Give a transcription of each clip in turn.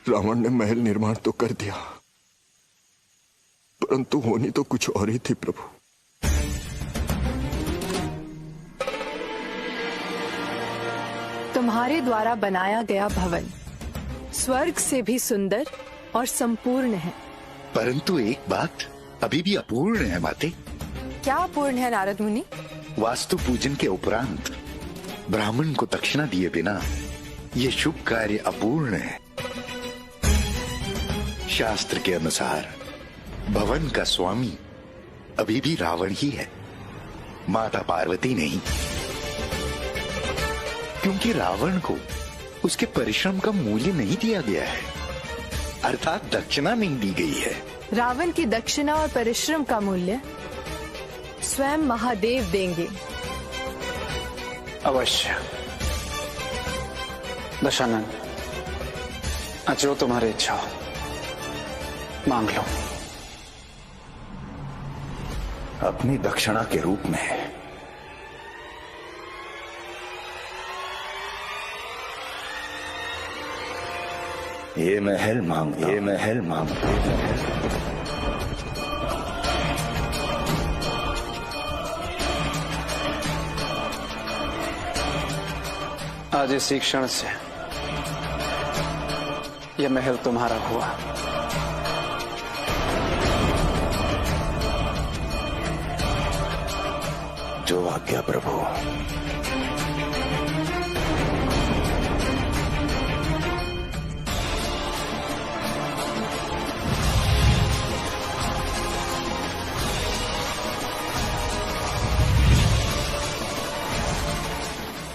रावण ने महल निर्माण तो कर दिया, परंतु होनी तो कुछ और ही थी प्रभु। तुम्हारे द्वारा बनाया गया भवन स्वर्ग से भी सुंदर और संपूर्ण है। परंतु एक बात अभी भी अपूर्ण है माते। क्या अपूर्ण है नारद मुनि? वास्तु पूजन के उपरांत ब्राह्मण को दक्षिणा दिए बिना ये शुभ कार्य अपूर्ण है। शास्त्र के अनुसार भवन का स्वामी अभी भी रावण ही है, माता पार्वती नहीं, क्योंकि रावण को उसके परिश्रम का मूल्य नहीं दिया गया है, अर्थात दक्षिणा नहीं दी गई है। रावण की दक्षिणा और परिश्रम का मूल्य स्वयं महादेव देंगे। अवश्य। दशानन, जो तुम्हारी इच्छा हो मांग लो। अपनी दक्षिणा के रूप में ये महल मांगता, ये महल मांगता। आज इसी क्षण से यह महल तुम्हारा हुआ। जो आज्ञा प्रभु।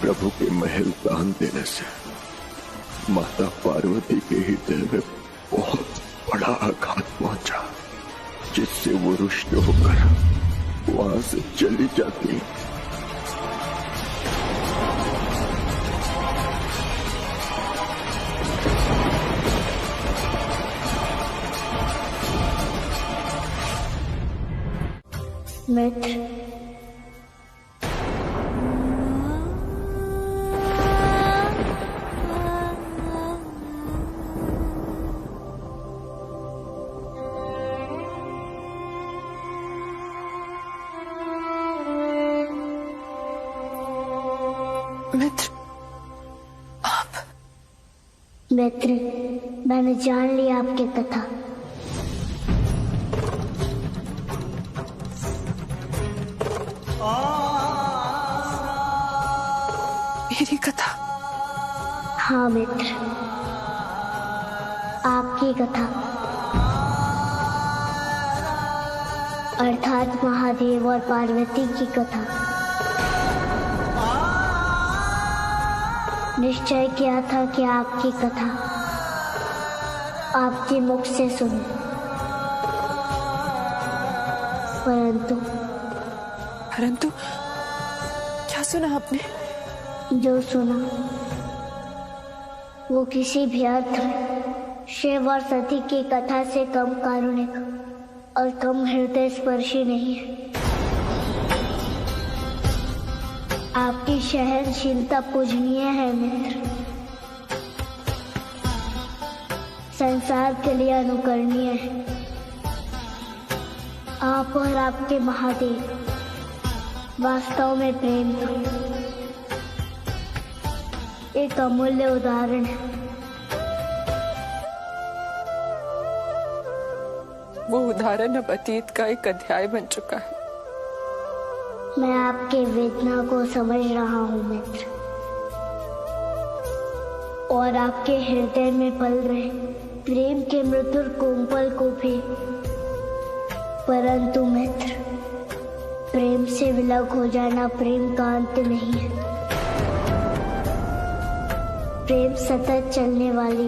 प्रभु के महल दान देने से माता पार्वती के हृदय में बहुत बड़ा आघात पहुंचा, जिससे वो रुष्ट होकर वहां से चली जाती। मित्र, मित्र, मैंने जान लिया आपकी कथा। मेरी कथा? हाँ मित्र, आपकी कथा, अर्थात महादेव और पार्वती की कथा। निश्चय किया था कि आपकी कथा आपके मुख से सुनूं, परंतु क्या सुना आपने? जो सुना वो किसी भी अर्थ में शिव और सती की कथा से कम कारुणिक और कम हृदय स्पर्शी नहीं है। आपकी सहनशीलता पूजनीय है मित्र, संसार के लिए अनुकरणीय है। आप और आपके महादेव वास्तव में प्रेम का एक अमूल्य उदाहरण है। वो उदाहरण अब अतीत का एक अध्याय बन चुका है। मैं आपके वेदना को समझ रहा हूँ मित्र, और आपके हृदय में पल रहे प्रेम के मृदुर कोमल को भी। परंतु मित्र, प्रेम से विलग हो जाना प्रेम का अंत नहीं है। प्रेम सतत चलने वाली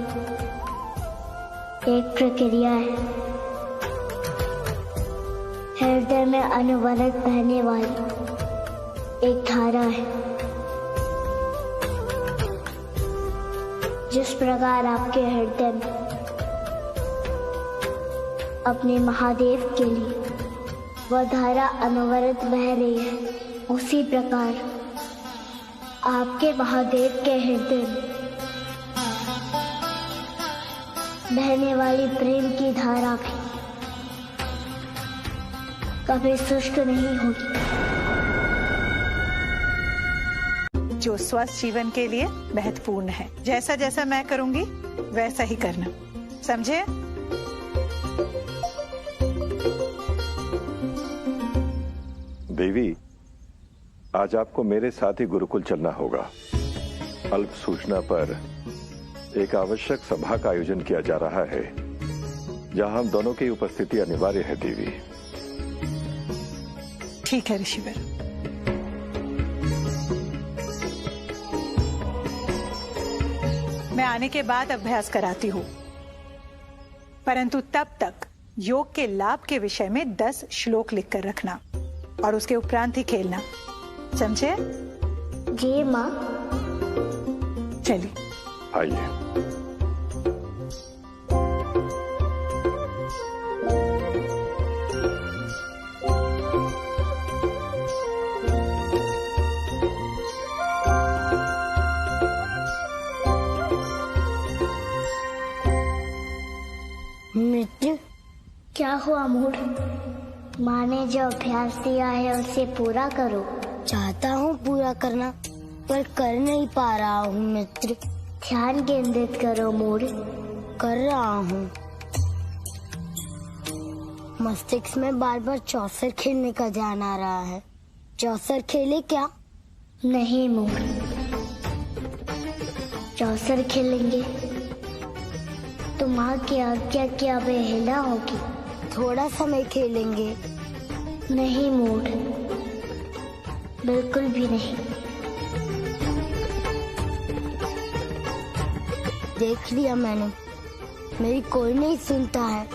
एक प्रक्रिया है, हृदय में अनवरत बहने वाली एक धारा है। जिस प्रकार आपके हृदय में अपने महादेव के लिए वह धारा अनवरत बह रही है, उसी प्रकार आपके महादेव के हृदय में बहने वाली प्रेम की धारा भी कभी शुष्क नहीं होगी। जो स्वस्थ जीवन के लिए महत्वपूर्ण है। जैसा जैसा मैं करूंगी वैसा ही करना, समझे? देवी, आज आपको मेरे साथ ही गुरुकुल चलना होगा। अल्प सूचना पर एक आवश्यक सभा का आयोजन किया जा रहा है, जहां हम दोनों की उपस्थिति अनिवार्य है देवी। ठीक है ऋषिवर। मैं आने के बाद अभ्यास कराती हूँ, परंतु तब तक योग के लाभ के विषय में 10 श्लोक लिखकर रखना और उसके उपरांत ही खेलना, समझे? जी माँ। चलिए आइए। मित्र, क्या हुआ मूड? माँ ने जो अभ्यास दिया है उसे पूरा करो। चाहता हूँ पूरा करना, पर कर नहीं पा रहा हूँ मित्र। ध्यान केंद्रित करो मूड। कर रहा हूँ। मस्तिष्क में बार बार चौसर खेलने का ध्यान आ रहा है। चौसर खेले क्या? नहीं मूड, चौसर खेलेंगे तो माँ की आज्ञा की अवहेलना होगी। थोड़ा समय खेलेंगे। नहीं मूड, बिल्कुल भी नहीं। देख लिया मैंने, मेरी कोई नहीं सुनता है।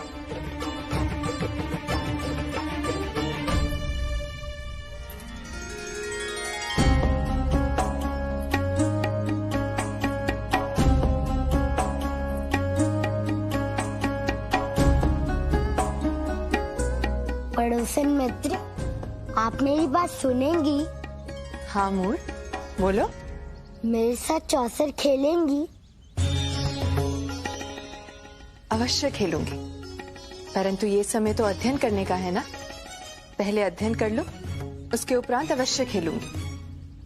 पड़ोसन मित्र, आप मेरी बात सुनेंगी? हाँ मूड, बोलो। मेरे साथ चौसर खेलेंगी? अवश्य खेलूंगी, परंतु ये समय तो अध्ययन करने का है ना। पहले अध्ययन कर लो, उसके उपरांत अवश्य खेलूंगी।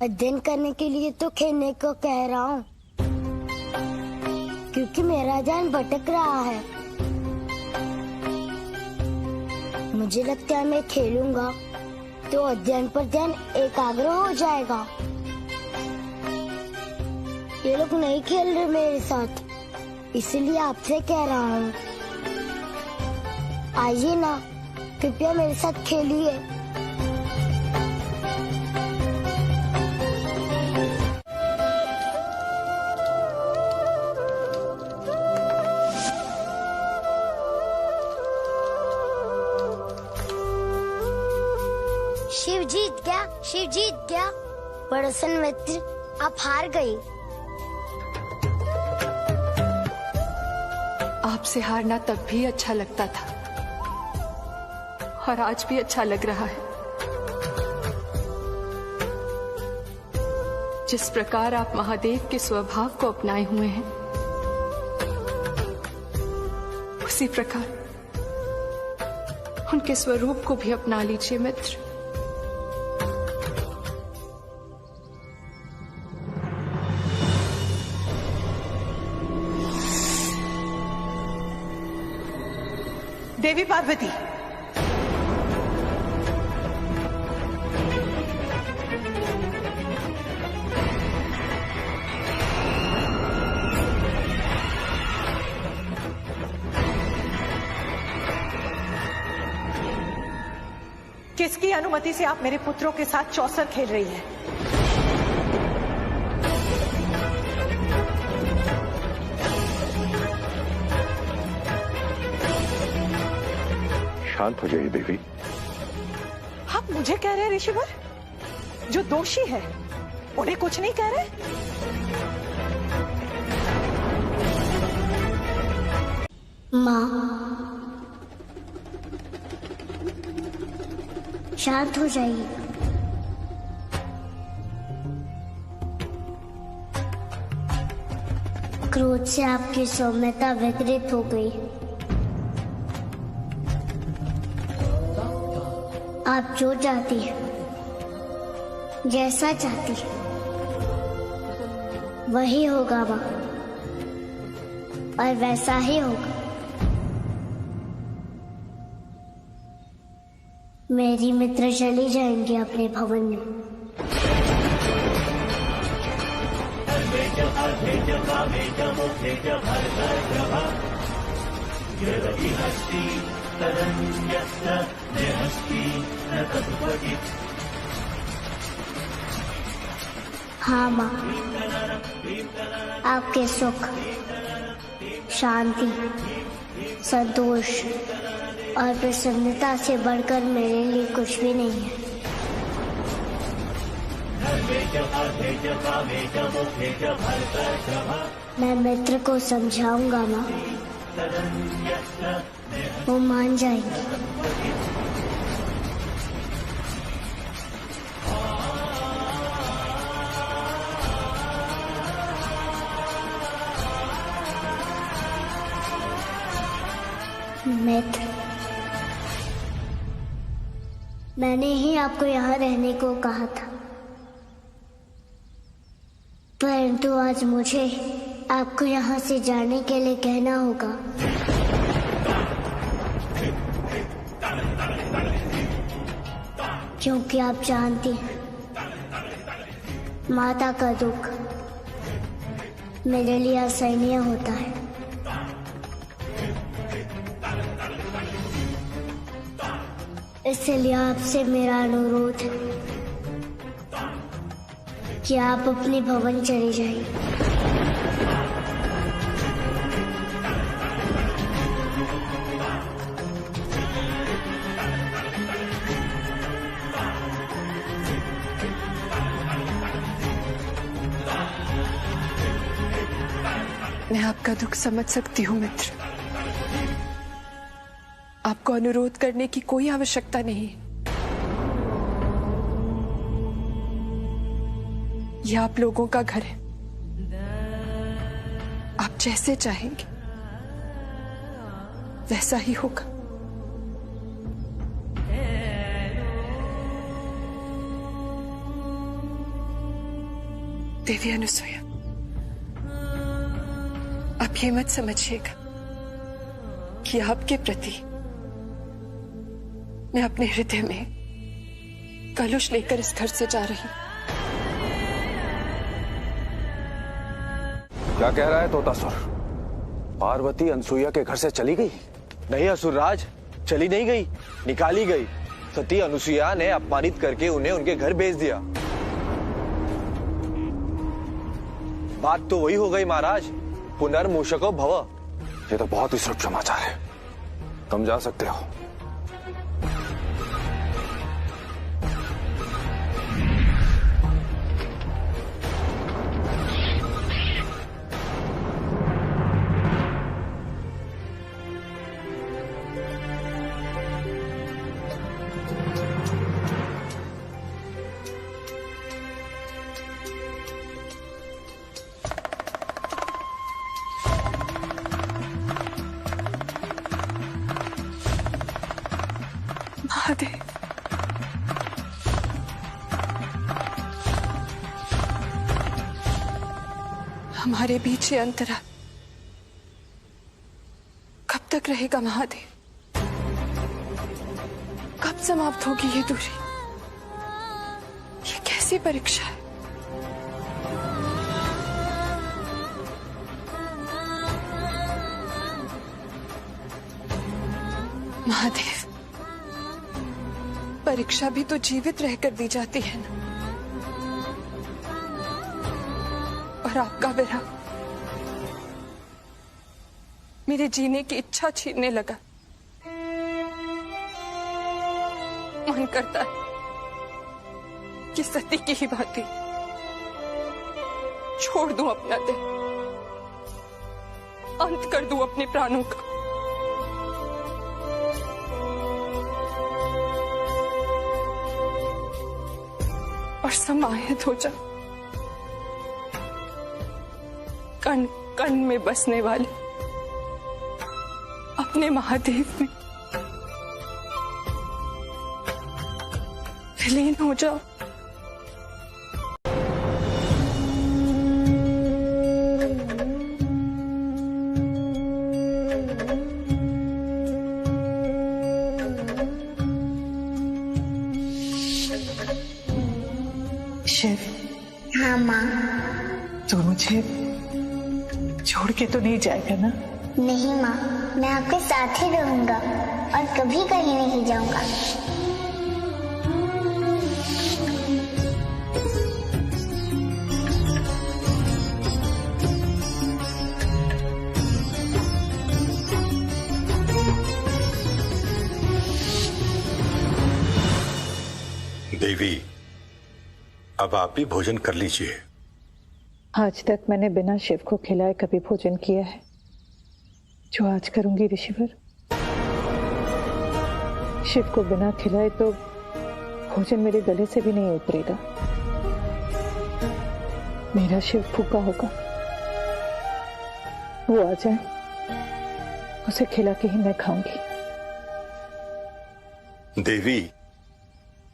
अध्ययन करने के लिए तो खेलने को कह रहा हूँ, क्योंकि मेरा ध्यान भटक रहा है। मुझे लगता है मैं खेलूंगा तो अध्ययन पर ध्यान एकाग्र हो जाएगा। ये लोग नहीं खेल रहे मेरे साथ, इसलिए आपसे कह रहा हूँ, आइए ना, कृपया मेरे साथ खेलिए। शिव जीत गया, शिव जीत गया। पड़ोसन मित्र, आप हार गई। आपसे हारना तब भी अच्छा लगता था और आज भी अच्छा लग रहा है। जिस प्रकार आप महादेव के स्वभाव को अपनाए हुए हैं, उसी प्रकार उनके स्वरूप को भी अपना लीजिए मित्र। देवी पार्वती, किसकी अनुमति से आप मेरे पुत्रों के साथ चौसर खेल रही हैं? शांत हो जाइए देवी। आप मुझे कह रहे हैं ऋषिवर? जो दोषी है उन्हें कुछ नहीं कह रहे? माँ, शांत हो जाइए। क्रोध से आपकी सौम्यता विकृत हो गई। आप जो चाहती हैं, जैसा चाहती हैं, वही होगा माँ, और वैसा ही होगा। मेरी मित्र चली जाएंगी अपने भवन में। हाँ माँ, आपके सुख, शांति, संतोष और प्रसन्नता से बढ़कर मेरे लिए कुछ भी नहीं है। मैं मित्र को समझाऊंगा माँ, वो मान जाएंगे। मित्र, मैंने ही आपको यहाँ रहने को कहा था, परंतु आज मुझे आपको यहाँ से जाने के लिए कहना होगा। क्योंकि आप जानती हैं, माता का दुख मेरे लिए असहनीय होता है। इसलिए आपसे मेरा अनुरोध है कि आप अपने भवन चले जाइए। मैं आपका दुख समझ सकती हूँ मित्र। आपको अनुरोध करने की कोई आवश्यकता नहीं। यह आप लोगों का घर है, आप जैसे चाहेंगे वैसा ही होगा। देवी अनुसुया, आप ये मत समझिएगा कि आपके प्रति मैं अपने हृदय में कलुष लेकर इस घर से जा रही हूं। क्या कह रहा है तोतासुर? पार्वती अनसुईया के घर से चली गई? नहीं असुरराज, चली नहीं गई, निकाली गई। सती अनुसुईया ने अपमानित करके उन्हें उनके घर भेज दिया। बात तो वही हो गई महाराज, पुनर्मूषको भव। ये तो बहुत ही शुभ समाचार है, तुम जा सकते हो। महादेव, हमारे बीच ये अंतराल कब तक रहेगा महादेव? कब समाप्त होगी ये दूरी? ये कैसी परीक्षा है? महादेव, परीक्षा भी तो जीवित रहकर दी जाती है ना, और आपका विरह मेरे जीने की इच्छा छीनने लगा। मन करता है कि सती की ही भांति छोड़ दूं अपना देह, अंत कर दूं अपने प्राणों का। और समाहित हो जा कण कण में बसने वाले अपने महादेव में विलीन हो जाओ। शिव, हाँ माँ। तू मुझे छोड़ के तो नहीं जाएगा ना? नहीं माँ, मैं आपके साथ ही रहूंगा और कभी कहीं नहीं जाऊंगा। देवी, अब आप भी भोजन कर लीजिए। आज तक मैंने बिना शिव को खिलाए कभी भोजन किया है, जो आज करूंगी ऋषिवर। शिव को बिना खिलाए तो भोजन मेरे गले से भी नहीं उतरेगा। मेरा शिव भूखा होगा, वो आ जाए, उसे खिला के ही मैं खाऊंगी। देवी,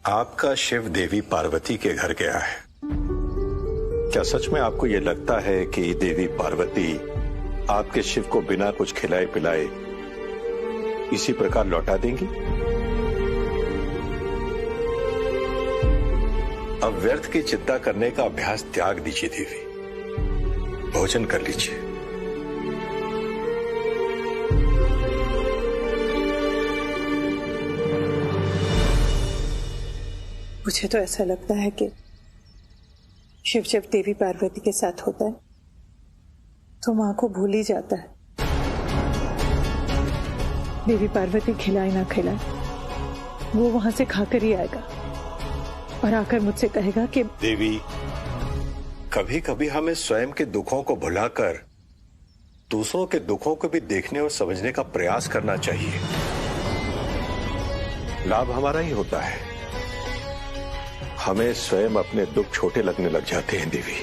आपका शिव देवी पार्वती के घर गया है। क्या सच में आपको यह लगता है कि देवी पार्वती आपके शिव को बिना कुछ खिलाए पिलाए इसी प्रकार लौटा देंगी? अब व्यर्थ की चिंता करने का अभ्यास त्याग दीजिए देवी, भोजन कर लीजिए। मुझे तो ऐसा लगता है कि शिव जब देवी पार्वती के साथ होता है तो मां को भूल ही जाता है। देवी पार्वती खिलाए ना खिलाए, वो वहां से खाकर ही आएगा और आकर मुझसे कहेगा कि देवी, कभी कभी हमें स्वयं के दुखों को भुलाकर दूसरों के दुखों को भी देखने और समझने का प्रयास करना चाहिए। लाभ हमारा ही होता है। हमें स्वयं अपने दुख छोटे लगने लग जाते हैं देवी।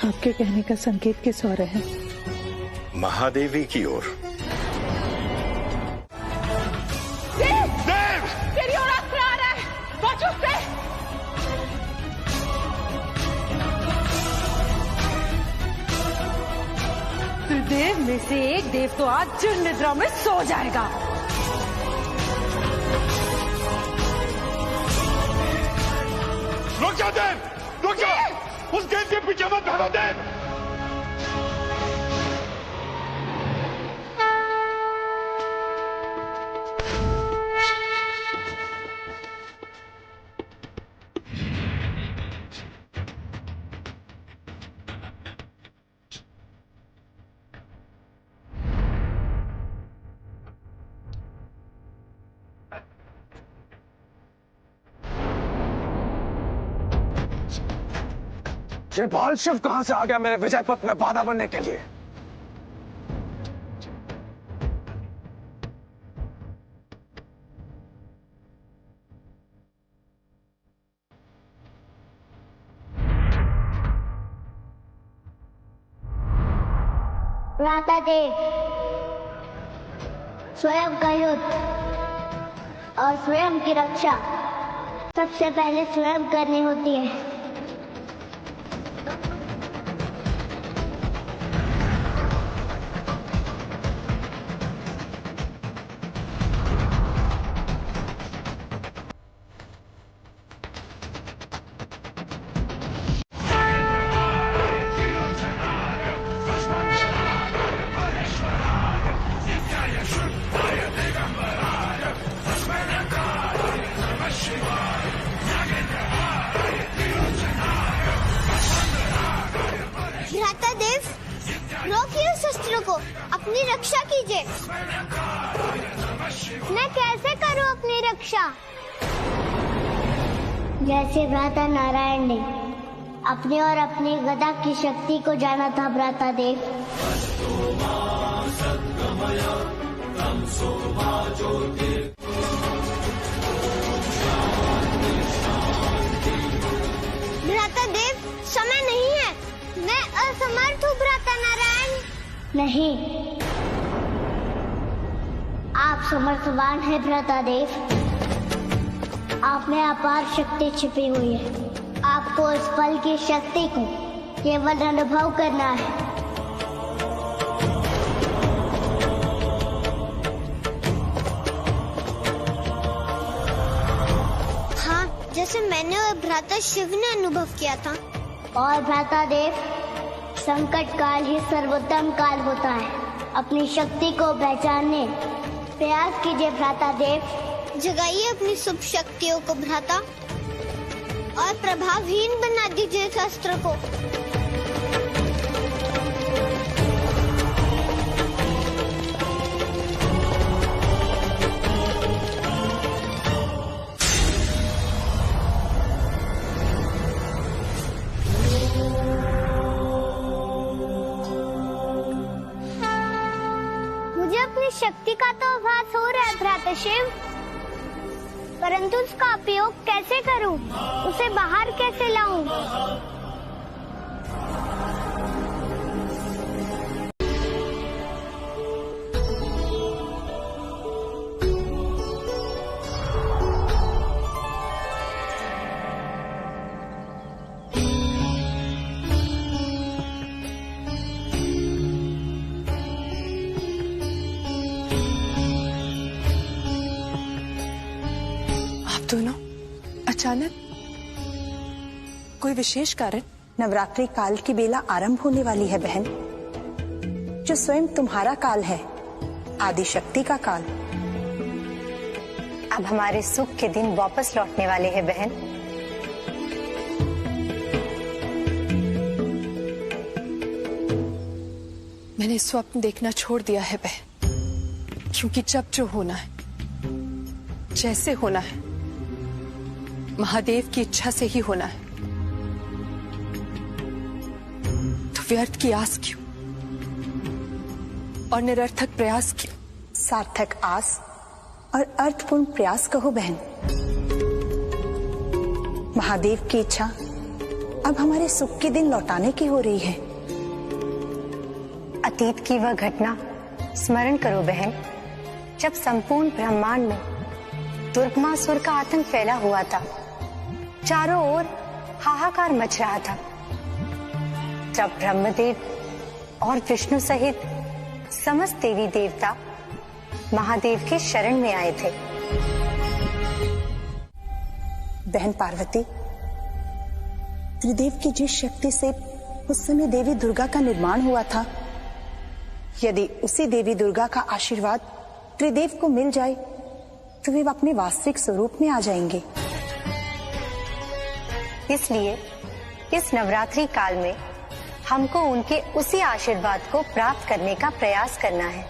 आपके कहने का संकेत किस ओर है? महादेवी की ओर। देव! तेरी ओर अस्त्र आ रहा है, बचो उससे! त्रिदेव में से एक देव तो आज चिर निद्रा में सो जाएगा। रुक जा देव, रुक जा! उस देव के पीछे मत भागो देव! ये बाल शिव कहां से आ गया मेरे विजय पथ में बाधा बनने के लिए? भ्राता देव, स्वयं का युद्ध और स्वयं की रक्षा सबसे पहले स्वयं करनी होती है। भ्राता देव, रोकिए उस शस्त्र को, अपनी रक्षा कीजिए। मैं कैसे करूं अपनी रक्षा? जैसे भ्राता नारायण ने अपने और अपनी गदा की शक्ति को जाना था भ्राता देव। भ्राता देव, समय नहीं है, मैं असमर्थ हूँ भ्राता नारायण। नहीं, आप समर्थवान हैं भ्रातादेव। आप में अपार शक्ति छिपी हुई है। आपको इस पल की शक्ति को केवल अनुभव करना है। हाँ, जैसे मैंने और भ्राता शिव ने अनुभव किया था। और भ्रातादेव, संकट काल ही सर्वोत्तम काल होता है। अपनी शक्ति को पहचानने प्रयास कीजिए भ्रातादेव। जगाइए अपनी शुभ शक्तियों को भ्राता और प्रभावहीन बना दीजिए इस अस्त्र को। मुझे अपनी शक्ति का तो आभास हो रहा है भ्राता शिव, परंतु उसका उपयोग कैसे करूं? उसे बाहर कैसे लाऊं? दोनों अचानक, कोई विशेष कारण? नवरात्रि काल की बेला आरंभ होने वाली है बहन, जो स्वयं तुम्हारा काल है, आदि शक्ति का काल। अब हमारे सुख के दिन वापस लौटने वाले हैं बहन। मैंने स्वप्न देखना छोड़ दिया है बहन, क्योंकि जब जो होना है, जैसे होना है, महादेव की इच्छा से ही होना है। तो व्यर्थ की आस क्यों और निरर्थक प्रयास क्यों? सार्थक आस और अर्थपूर्ण प्रयास कहो बहन। महादेव की इच्छा अब हमारे सुख के दिन लौटाने की हो रही है। अतीत की वह घटना स्मरण करो बहन, जब संपूर्ण ब्रह्मांड में दुर्गमासुर का आतंक फैला हुआ था, चारों ओर हाहाकार मच रहा था। जब ब्रह्मदेव और विष्णु सहित समस्त देवी देवता महादेव के शरण में आए थे। बहन पार्वती, त्रिदेव की जिस शक्ति से उस समय देवी दुर्गा का निर्माण हुआ था, यदि उसी देवी दुर्गा का आशीर्वाद त्रिदेव को मिल जाए तो वे अपने वास्तविक स्वरूप में आ जाएंगे। इसलिए इस नवरात्रि काल में हमको उनके उसी आशीर्वाद को प्राप्त करने का प्रयास करना है।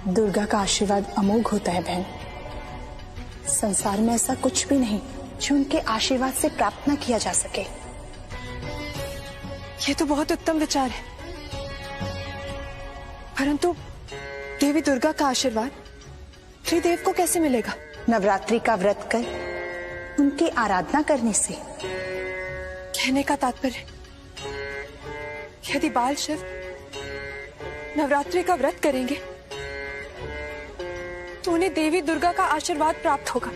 दुर्गा का आशीर्वाद अमोघ होता है बहन। संसार में ऐसा कुछ भी नहीं जो उनके आशीर्वाद से प्राप्त न किया जा सके। ये तो बहुत उत्तम विचार है, परंतु देवी दुर्गा का आशीर्वाद त्रिदेव को कैसे मिलेगा? नवरात्रि का व्रत कर उनकी आराधना करने से। कहने का तात्पर्य, यदि बाल शिव नवरात्रि का व्रत करेंगे तो उन्हें देवी दुर्गा का आशीर्वाद प्राप्त होगा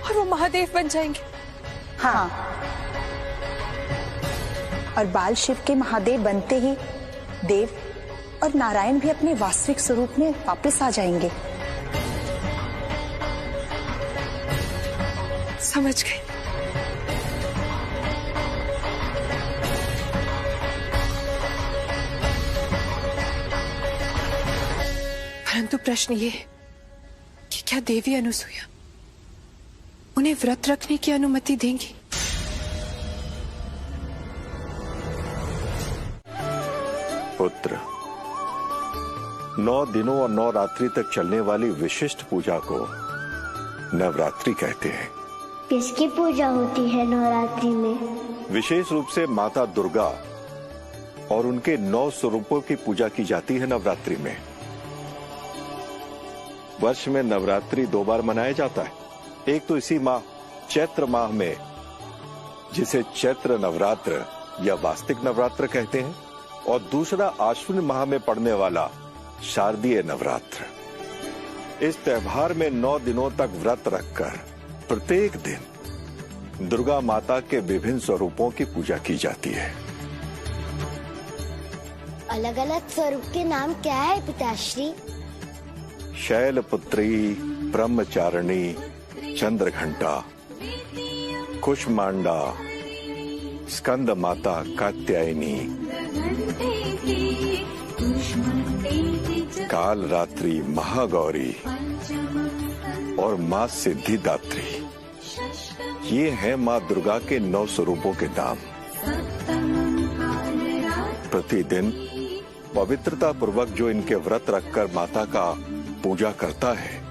और वो महादेव बन जाएंगे। हाँ, और बाल शिव के महादेव बनते ही देव और नारायण भी अपने वास्तविक स्वरूप में वापस आ जाएंगे। समझ गए। परंतु प्रश्न ये है कि क्या देवी अनुसुईया उन्हें व्रत रखने की अनुमति देंगी? पुत्र, 9 दिनों और 9 रात्रि तक चलने वाली विशिष्ट पूजा को नवरात्रि कहते हैं। किसकी पूजा होती है नवरात्रि में? विशेष रूप से माता दुर्गा और उनके 9 स्वरूपों की पूजा की जाती है नवरात्रि में। वर्ष में नवरात्रि 2 बार मनाया जाता है। एक तो इसी माह चैत्र माह में, जिसे चैत्र नवरात्र या वास्तविक नवरात्र कहते हैं, और दूसरा आश्विन माह में पड़ने वाला शारदीय नवरात्र। इस त्योहार में 9 दिनों तक व्रत रखकर प्रत्येक दिन दुर्गा माता के विभिन्न स्वरूपों की पूजा की जाती है। अलग अलग स्वरूप के नाम क्या है पिताश्री? शैलपुत्री, ब्रह्मचारिणी, चंद्रघंटा, कुष्मांडा, स्कंद माता, कात्यायनी, काल रात्रि, महागौरी और मां सिद्धिदात्री। ये हैं मां दुर्गा के 9 स्वरूपों के नाम। प्रतिदिन पवित्रता पूर्वक जो इनके व्रत रखकर माता का पूजा करता है,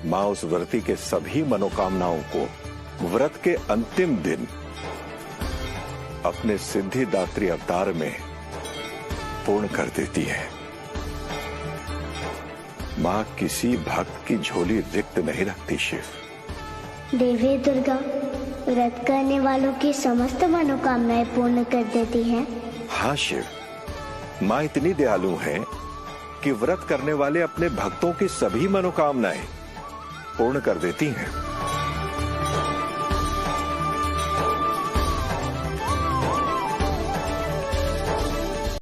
मां उस व्रती के सभी मनोकामनाओं को व्रत के अंतिम दिन अपने सिद्धिदात्री अवतार में पूर्ण कर देती है। मां किसी भक्त की झोली रिक्त नहीं रखती। शिव देवी दुर्गा व्रत करने वालों की समस्त मनोकामनाएं पूर्ण कर देती हैं। हाँ शिव, मां इतनी दयालु है कि व्रत करने वाले अपने भक्तों की सभी मनोकामनाएं पूर्ण कर देती हैं।